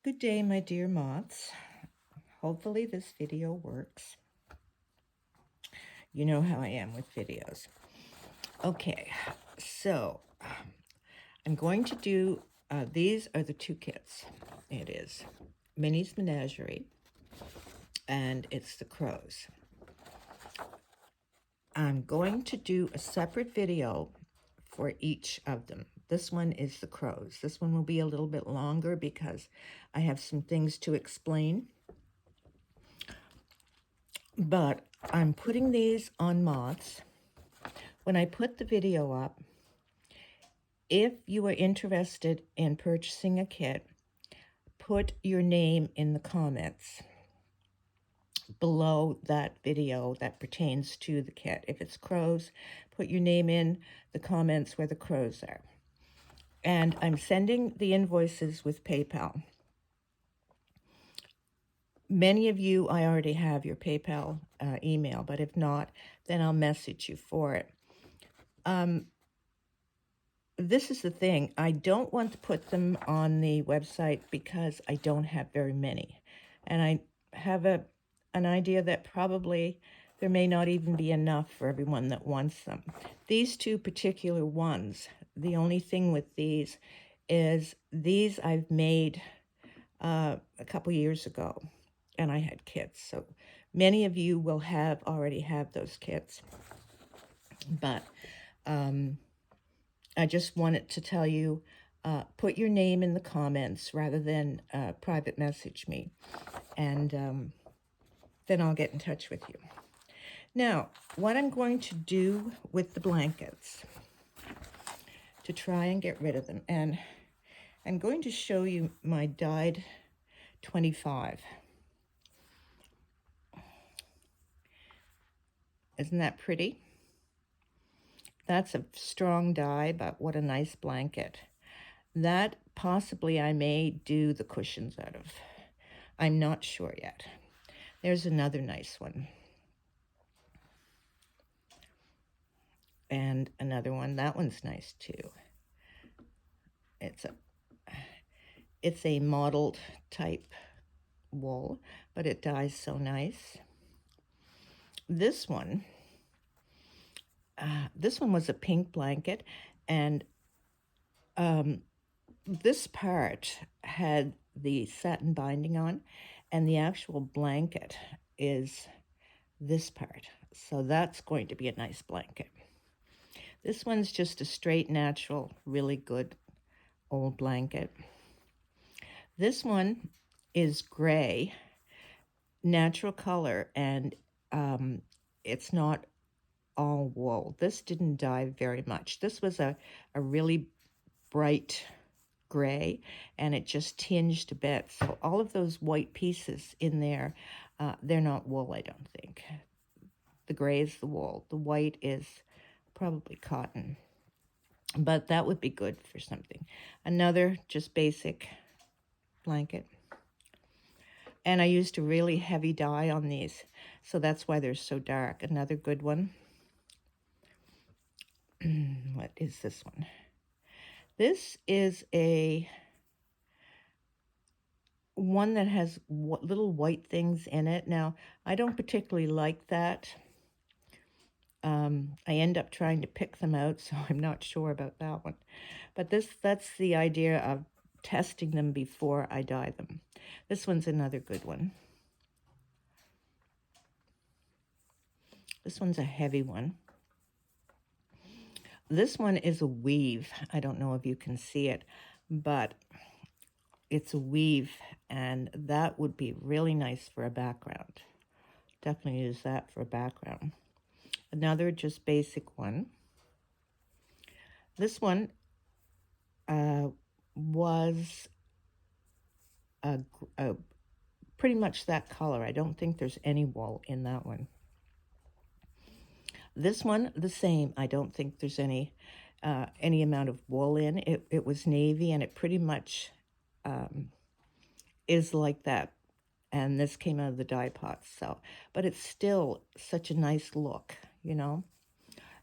Good day, my dear moths. Hopefully this video works. You know how I am with videos. Okay, so I'm going to do, these are the two kits. It is Minnie's Menagerie, and it's the crows. I'm going to do a separate video for each of them. This one is the crows. This one will be a little bit longer because I have some things to explain. But I'm putting these on Moths. When I put the video up, if you are interested in purchasing a kit, put your name in the comments below that video that pertains to the kit. If it's crows, put your name in the comments where the crows are. And I'm sending the invoices with PayPal. Many of you, I already have your PayPal email, but if not, then I'll message you for it. This is the thing. I don't want to put them on the website because I don't have very many. And I have an idea that probably there may not even be enough for everyone that wants them. These two particular ones, the only thing with these is these I've made a couple years ago, and I had kits. So many of you will already have those kits. But I just wanted to tell you, put your name in the comments rather than private message me, and then I'll get in touch with you. Now, what I'm going to do with the blankets to try and get rid of them, and I'm going to show you my dyed 25. Isn't that pretty? That's a strong dye, but what a nice blanket. That possibly I may do the cushions out of. I'm not sure yet. There's another nice one. And another one. That one's nice too. It's a mottled type wool, but it dyes so nice. This one was a pink blanket, and this part had the satin binding on, and the actual blanket is this part. So that's going to be a nice blanket. This one's just a straight, natural, really good old blanket. This one is gray, natural color, and it's not all wool. This didn't dye very much. This was a really bright gray, and it just tinged a bit. So all of those white pieces in there, they're not wool, I don't think. The gray is the wool. The white is probably cotton. But that would be good for something. Another just basic blanket. And I used a really heavy dye on these, so that's why they're so dark. Another good one. What is this one? This is one that has little white things in it. Now, I don't particularly like that. I end up trying to pick them out, so I'm not sure about that one. But that's the idea of testing them before I dye them. This one's another good one. This one's a heavy one. This one is a weave. I don't know if you can see it, but it's a weave, and that would be really nice for a background. Definitely use that for a background. Another just basic one. This one was pretty much that color. I don't think there's any wool in that one. This one, the same. I don't think there's any amount of wool in. It was navy, and it pretty much is like that. And this came out of the dye pot, so. But it's still such a nice look, you know.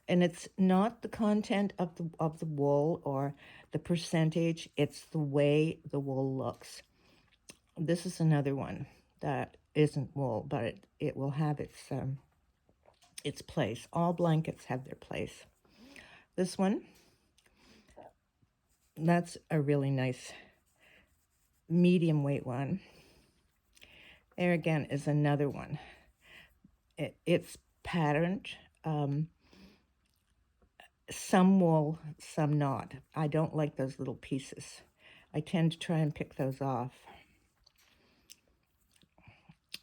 And it's not the content of the wool or the percentage. It's the way the wool looks. This is another one that isn't wool, but it will have its place. All blankets have their place. This one, that's a really nice medium weight one. There again is another one. It's patterned. Some wool, some not. I don't like those little pieces. I tend to try and pick those off.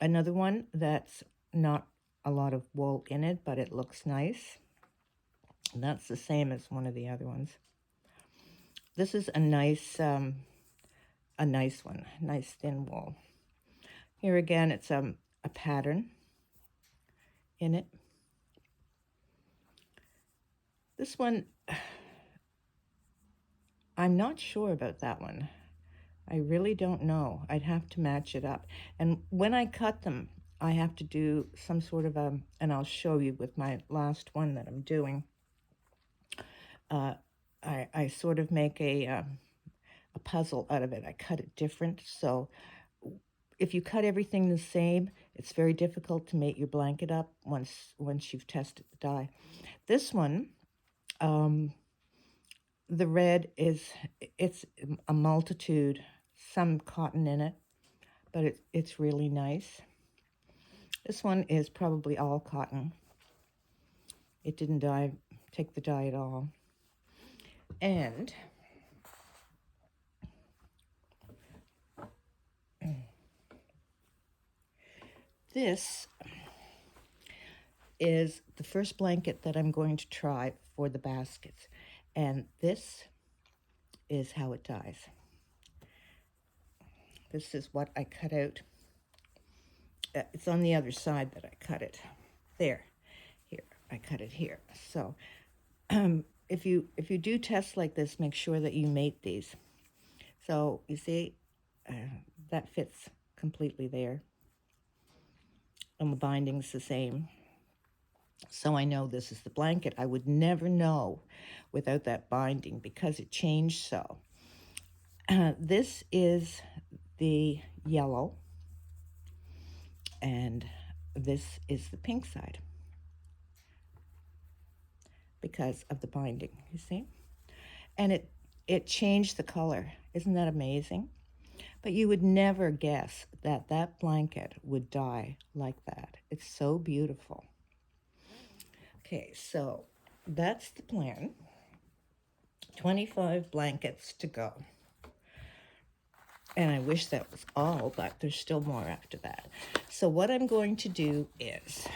Another one that's not a lot of wool in it, but it looks nice. And that's the same as one of the other ones. This is a nice one, nice thin wool. Here again, it's a pattern in it. This one, I'm not sure about that one. I really don't know. I'd have to match it up. And when I cut them, I have to do some sort of and I'll show you with my last one that I'm doing. I sort of make a puzzle out of it. I cut it different. So if you cut everything the same, it's very difficult to make your blanket up once you've tested the dye. This one, the red it's a multitude, some cotton in it, but it's really nice. This one is probably all cotton. It didn't take the dye at all. And this is the first blanket that I'm going to try for the baskets. And this is how it dyes. This is what I cut out. It's on the other side that I cut it. There, here, I cut it here. So if you do tests like this, make sure that you mate these. So you see, that fits completely there. And the binding's the same. So I know this is the blanket. I would never know without that binding because it changed so. This is the yellow, and this is the pink side because of the binding, you see? And it changed the color. Isn't that amazing? But you would never guess that that blanket would dye like that. It's so beautiful. Okay, so that's the plan. 25 blankets to go. And I wish that was all, but there's still more after that. So what I'm going to do is,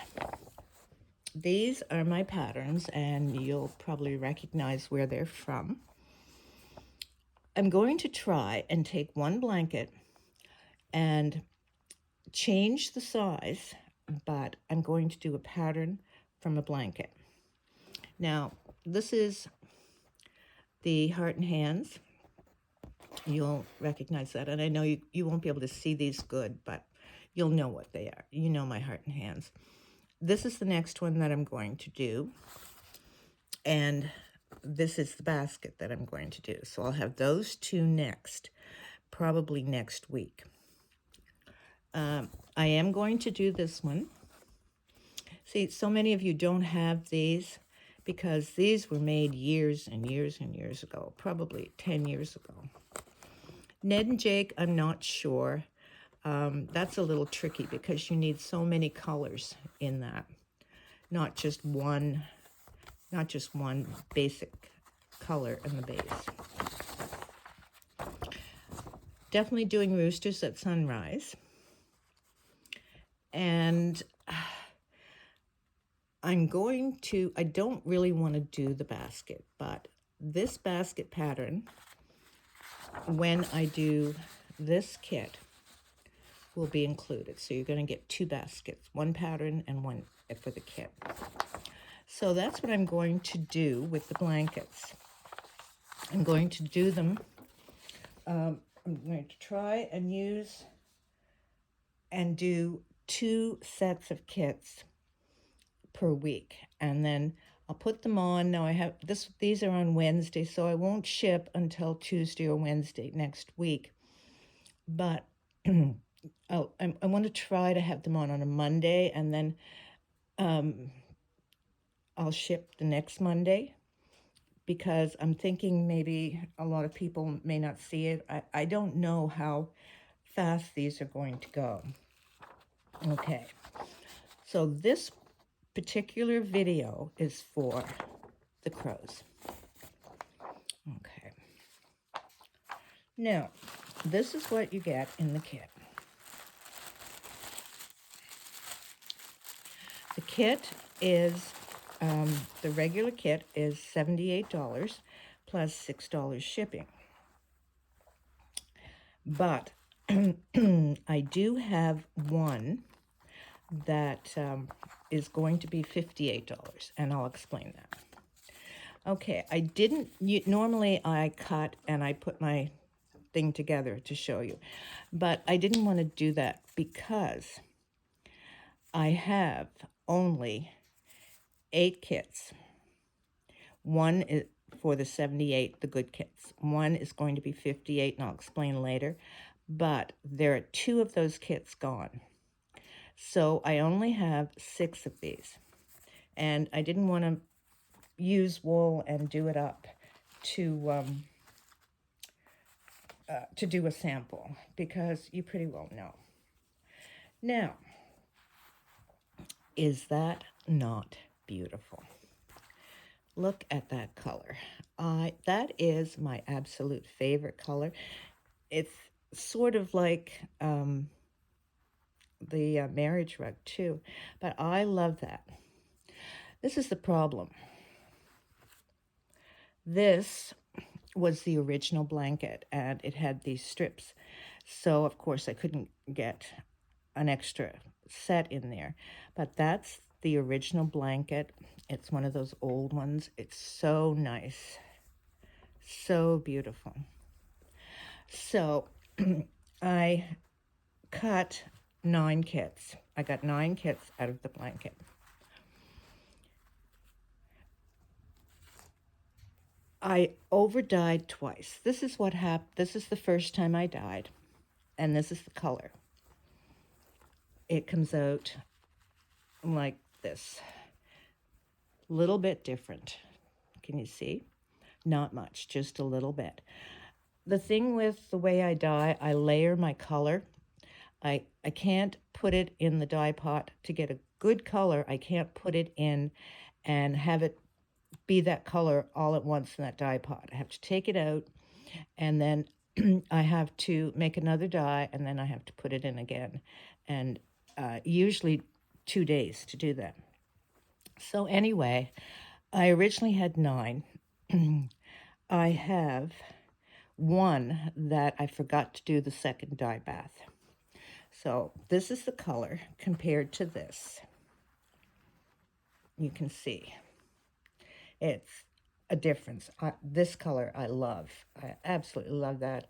these are my patterns, and you'll probably recognize where they're from. I'm going to try and take one blanket and change the size, but I'm going to do a pattern from a blanket. Now, this is the heart and hands. You'll recognize that, and I know you won't be able to see these good, but you'll know what they are. You know my heart and hands. This is the next one that I'm going to do, and this is the basket that I'm going to do. So I'll have those two next, probably next week. I am going to do this one. See, so many of you don't have these because these were made years and years and years ago, probably 10 years ago. Ned and Jake, I'm not sure. That's a little tricky because you need so many colors in that. Not just one basic color in the base. Definitely doing roosters at sunrise. And I don't really want to do the basket, but this basket pattern, when I do this kit, will be included. So you're going to get two baskets, one pattern and one for the kit. So that's what I'm going to do with the blankets. I'm going to do them, I'm going to try and use and do 2 sets of kits per week, and then I'll put them on. Now I have these are on Wednesday, so I won't ship until Tuesday or Wednesday next week, but I want to try to have them on a Monday, and then I'll ship the next Monday, because I'm thinking maybe a lot of people may not see it. I don't know how fast these are going to go. Okay, so this particular video is for the crows. Okay. Now, this is what you get in the kit. The kit is, the regular kit is $78 plus $6 shipping. But I do have one that is going to be $58, and I'll explain that. Okay, I didn't, normally I cut and I put my thing together to show you, but I didn't want to do that because I have only 8 kits. One is for the 78, the good kits. One is going to be 58, and I'll explain later, but there are 2 of those kits gone. So I only have 6 of these, and I didn't want to use wool and do it up to do a sample, because you pretty well know. Now, is that not beautiful? Look at that color. That is my absolute favorite color. It's sort of like the marriage rug too, but I love that. This is the problem. This was the original blanket, and it had these strips. So, of course, I couldn't get an extra set in there. But that's the original blanket. It's one of those old ones. It's so nice. So beautiful. So, I cut 9 kits. I got 9 kits out of the blanket. I over-dyed twice. This is what happened. This is the first time I dyed, and this is the color. It comes out like this. Little bit different. Can you see? Not much, just a little bit. The thing with the way I dye, I layer my color. I can't put it in the dye pot to get a good color. I can't put it in and have it be that color all at once in that dye pot. I have to take it out, and then I have to make another dye, and then I have to put it in again. And usually 2 days to do that. So anyway, I originally had 9. I have 1 that I forgot to do the second dye bath. So this is the color compared to this. You can see it's a difference. This color I love. I absolutely love that.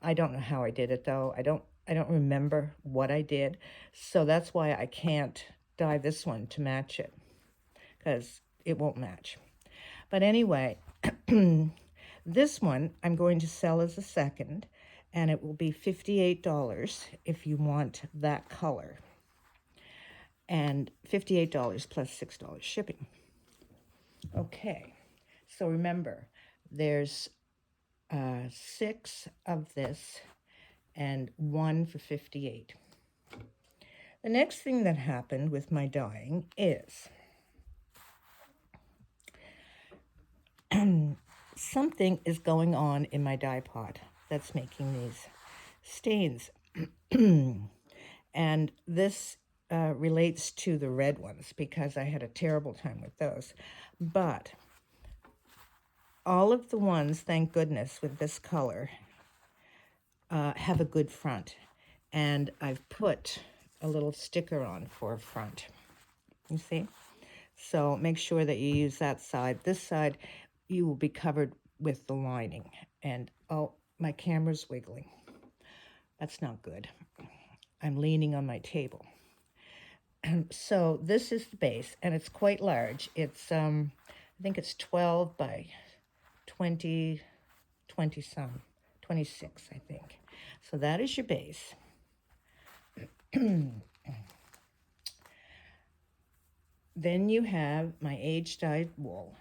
I don't know how I did it though. I don't remember what I did. So that's why I can't dye this one to match it, because it won't match. But anyway, this one I'm going to sell as a second, and it will be $58 if you want that color, and $58 plus $6 shipping. Okay, so remember, there's 6 of this and 1 for $58. The next thing that happened with my dyeing is something is going on in my dye pot that's making these stains. And this relates to the red ones, because I had a terrible time with those. But all of the ones, thank goodness, with this color have a good front. And I've put a little sticker on for a front. You see? So make sure that you use that side. This side, you will be covered with the lining. And, oh, my camera's wiggling. That's not good. I'm leaning on my table. So this is the base, and it's quite large. It's, I think it's 12 by 20 some, 26, I think. So that is your base. Then you have my age-dyed wool,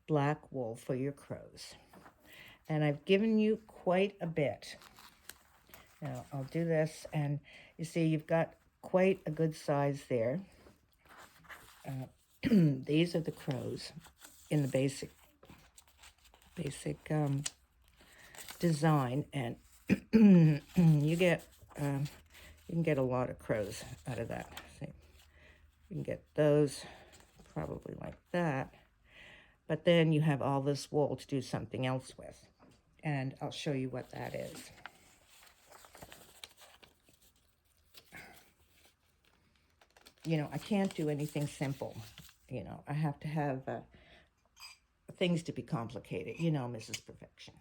black wool for your crows. And I've given you quite a bit. Now I'll do this, and you see you've got quite a good size there. These are the crows in the basic design, and you can get a lot of crows out of that. See, you can get those probably like that, but then you have all this wool to do something else with, and I'll show you what that is. You know, I can't do anything simple. You know, I have to have things to be complicated. You know, Mrs. Perfection.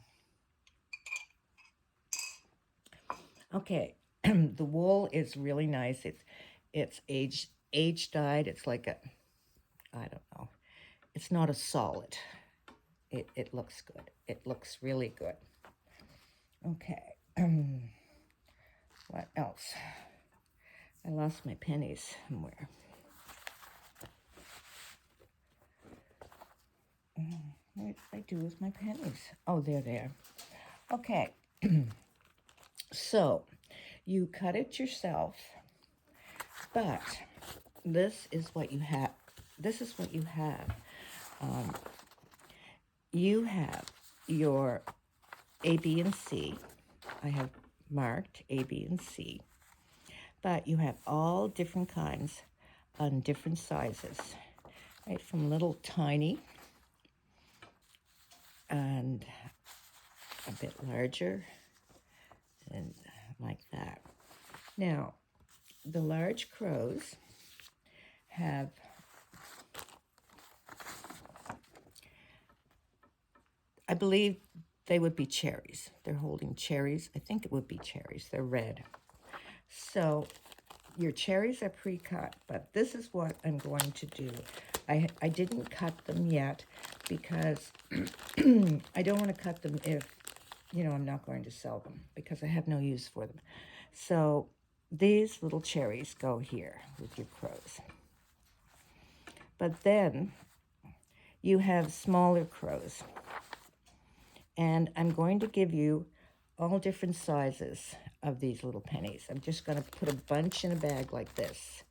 Okay, the wool is really nice. It's age dyed. It's like a, I don't know. It's not a solid. It looks good. It looks really good. Okay. What else? I lost my pennies somewhere. What did I do with my pennies? Oh, there they are. Okay. So, you cut it yourself, but this is what you have. This is what you have. You have your A, B, and C. I have marked A, B, and C. But you have all different kinds on different sizes, right? From little tiny and a bit larger and like that. Now, the large crows have I believe they would be cherries. They're holding cherries. I think it would be cherries. They're red. So your cherries are pre-cut, but this is what I'm going to do. I didn't cut them yet because I don't want to cut them if, you know, I'm not going to sell them because I have no use for them. So these little cherries go here with your crows. But then you have smaller crows. And I'm going to give you all different sizes of these little pennies. I'm just going to put a bunch in a bag like this.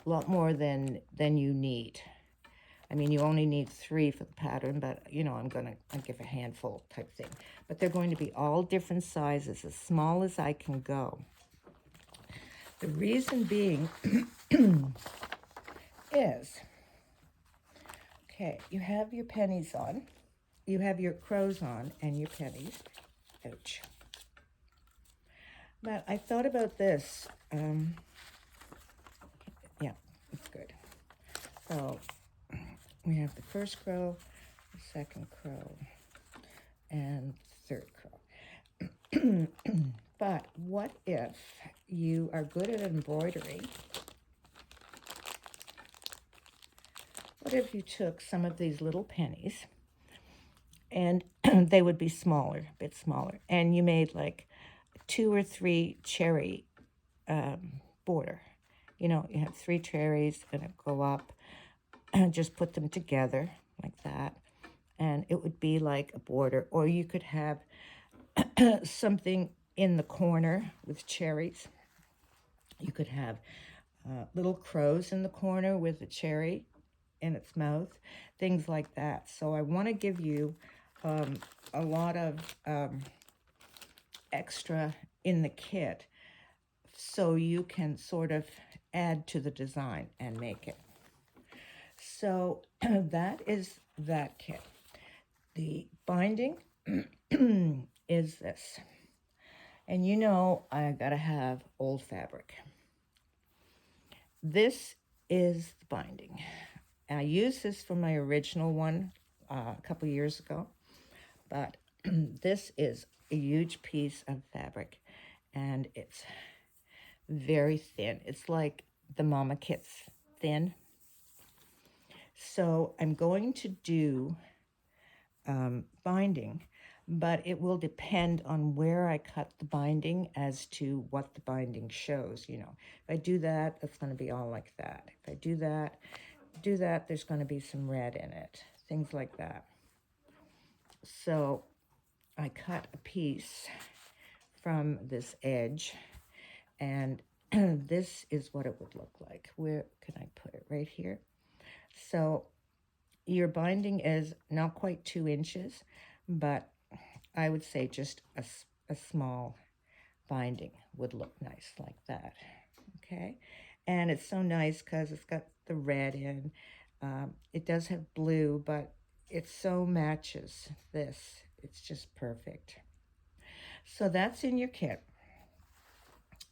A lot more than you need. I mean, you only need 3 for the pattern, but, you know, I'll give a handful type thing. But they're going to be all different sizes, as small as I can go. The reason being is, okay, you have your pennies on. You have your crows on and your pennies. Ouch. But I thought about this. Yeah, it's good. So we have the first crow, the second crow, and third crow. But what if you are good at embroidery? What if you took some of these little pennies, and they would be smaller, a bit smaller, and you made like 2 or 3 cherry border. You know, you have 3 cherries, gonna go up, and just put them together like that, and it would be like a border. Or you could have something in the corner with cherries. You could have little crows in the corner with a cherry in its mouth, things like that. So I want to give you a lot of extra in the kit so you can sort of add to the design and make it. So that is that kit. The binding is this. And you know I gotta have old fabric. This is the binding. I used this for my original one a couple years ago, but this is a huge piece of fabric, and it's very thin. It's like the Mama Kit's thin. So I'm going to do binding, but it will depend on where I cut the binding as to what the binding shows. You know, if I do that, it's going to be all like that. If I do that, there's going to be some red in it, things like that. So I cut a piece from this edge, and this is what it would look like. Where can I put it? Right here. So your binding is not quite 2 inches, but I would say just a small binding would look nice like that. Okay, and it's so nice because it's got the red in. It does have blue, but it so matches this. It's just perfect. So that's in your kit.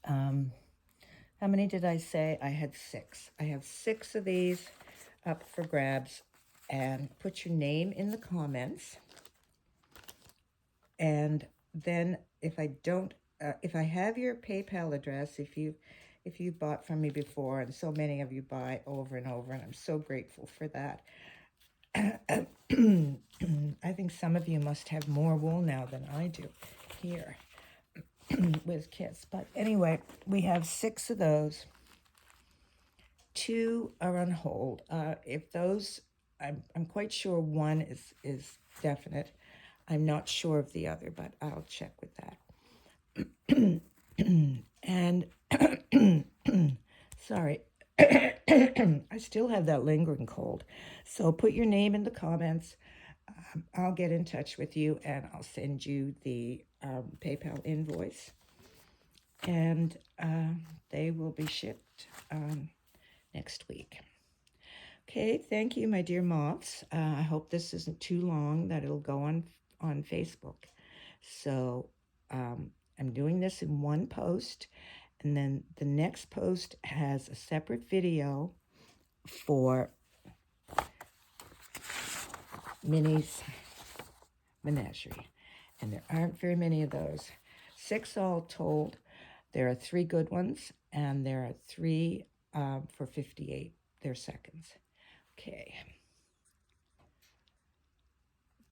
How many did I say? I had 6. I have 6 of these up for grabs. And put your name in the comments. And then if I don't, if I have your PayPal address, if you bought from me before, and so many of you buy over and over, and I'm so grateful for that. I think some of you must have more wool now than I do here with kits. But anyway, we have 6 of those. 2 are on hold. If those, I'm quite sure one is definite. I'm not sure of the other, but I'll check with that. And sorry, I still have that lingering cold. So put your name in the comments. I'll get in touch with you, and I'll send you the PayPal invoice, and they will be shipped next week. Okay, thank you, my dear moths. I hope this isn't too long, that it'll go on Facebook. So I'm doing this in one post, and then the next post has a separate video for Minnie's Menagerie. And there aren't very many of those. 6 all told. There are 3 good ones, and there are 3 for 58. They're seconds. Okay.